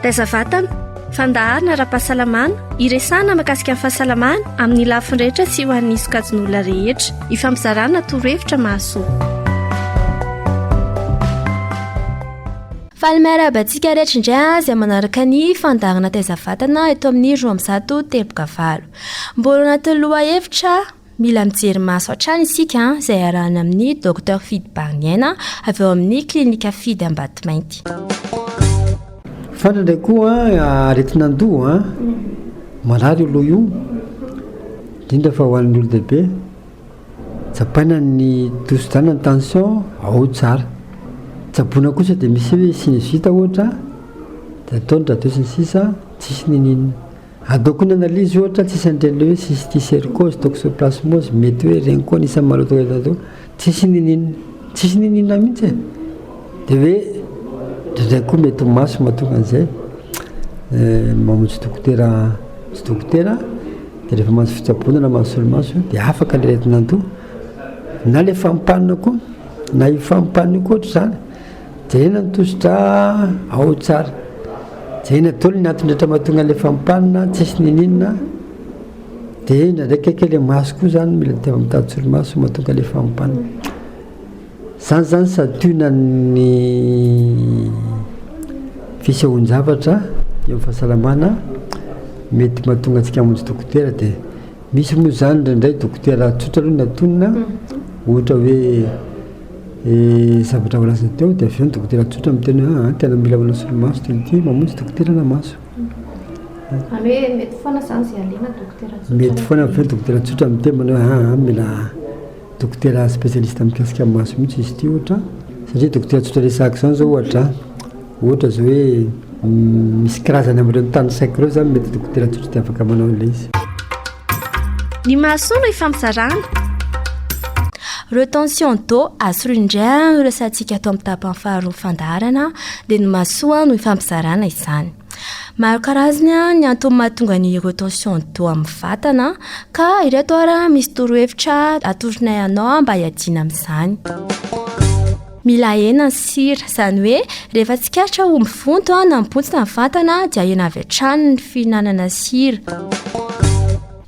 Tazavatana, fandaharana ara-pahasalamana, iresana mahakasika amin'ny fahasalamana amin'ny lafiny rehetra sy ho an'ny sokajin'olona rehetra, ifampizarana torohevitra mahasoa. Falmerabantsika rehetra indray izay manaraka ny fandaharana taizavatana eto amin'ny 13:30. Mbola anaty lohahevitra mila mijery maso hatrany isika izay arahana amin'ny Dr Fidy Barniaina avy eo amin'ny klinika Fidy Ambatomainty. Fandrandray koa aretinandoha marary io loha io indrindra fa ho an'ny olo-dehibe japaina ny tosidana ny tension ao tsara tsabona kosa dia misy hoe sinusite ohatra dia ataony radio sy ny sisa tsisy ninina adaoko ny analyse ohatra tsisy andreny le hoe cysticercose toxoplasmose mety hoe regny koa nisan'ny maloto tsisy ninina mihitsy dia hoe ndraindray koa mety maso mahatonga an'izay mamonjy dokotera dia rehefa mahazo fitsabona na mahazo solomaso dia afaka le retinandoha na le fampanina koa na ifampanina koa ohatra zany jerena ny tositra ao tsara jerena daholo ny antony-drehetra mahatonga le fampanina tsisy ninina dia ndraindraiky ake le maso koa zany mila teva mitady solomaso mahatonga le fampanina zany sadina ny fisehoan-javatra eo fahasalamana mety mahatonga antsika hamonjy dokotera dia misy moa zany ndraindray dokotera tsotra aloha natonina ohatra hoe zavatra voalazana teo dia avy eo ny dokotera tsotra miteny hoe tena mila manao solomaso ty mamonjy dokotera na maso mety foana zany zay alena dokotera tsotra mety foana avy eo ny dokotera tsotra miteny manao mila dokotera spécialiste mikasika maso mihitsy izy ty ohatra satria dokotera tsotra resaka zany zao ohatra zao hoe misy karazany amin'ireo tany saiko ireo zany mety dokotera tsotra dia afaka manao an'ilay izy. Ny mahasoa no ifampizarana. Retention d'eau asolo indray no resantsika atao amin'ny tapany faharoa fandaharana dia ny mahasoa no ifampizarana izany. Maro karazany ny antony mahatonga ny retention d'eau amin'ny vatana ka ireto ara misy torohevitra atoronay anao mba hiadiana amin'izany. Mila hena ny sira izany hoe rehefa tsikaritra ho mivonto na mibontsina ny vatana dia hena avy hatrany ny fihinanana sira.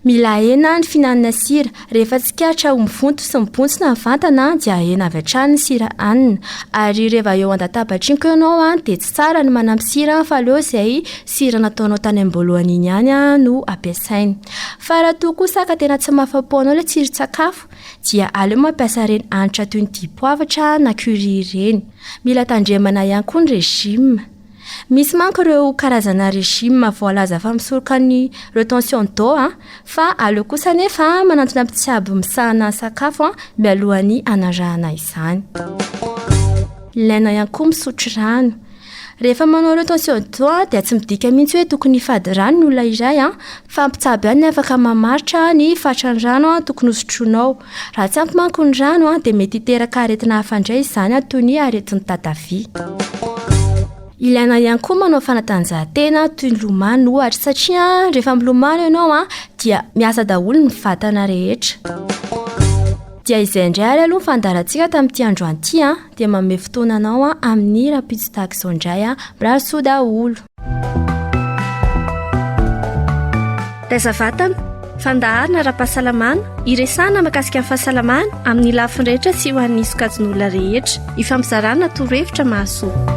Mila hena ny fihinanana sira rehefa tsikaritra ho mivonto sy mibontsina ny vatana dia hena avy hatrany ny sira hanina ary rehefa eo an-databatra iny koa ianao dia tsy tsara ny manampy sira fa aleo izay sira nataonao tany am-boalohany iny ihany no ampiasainy. Fa raha toa kosa ka tena tsy mahafapo anao ilay tsiron-tsakafo dia aleo mampiasa ireny hanitra toy ny dipoavatra na curry ireny. Mila tandremana ihany koa ny régime. Misy manko ireo karazana régime voalaza fa misoroka ny retention d'eau fa aleo kosa nefa manantona mpitsabo misahana sakafo mialohan'ny anarahana izany. Ilaina ihany koa misotro rano. Rehefa manao retention d'eau dia tsy midika mihitsy hoe tokony hifady rano ny olona iray fa mpitsabo ihany afaka mamaritra ny fatran'ny rano tokony hosotroinao. Raha tsy ampy manko ny rano dia mety hiteraka aretina hafa indray izany toy ny aretin'ny tatavy. Ilaina ihany koa manao fanatanjahantena toy ny lomano ohatra satria rehefa milomano ianao dia miasa daholo ny vatana rehetra. Dia izay indray ary aloha fandaharantsika tamin'ity androany ity dia manome fotoana anao amin'ny rapitso tahaka izao indray mirahasoa daholo. Tazavatana, fandaharana ara-pahasalamana, iresana mahakasika amin'ny fahasalamana amin'ny lafiny rehetra sy ho an'ny sokajin'olona rehetra, ifampizarana torohevitra mahasoa.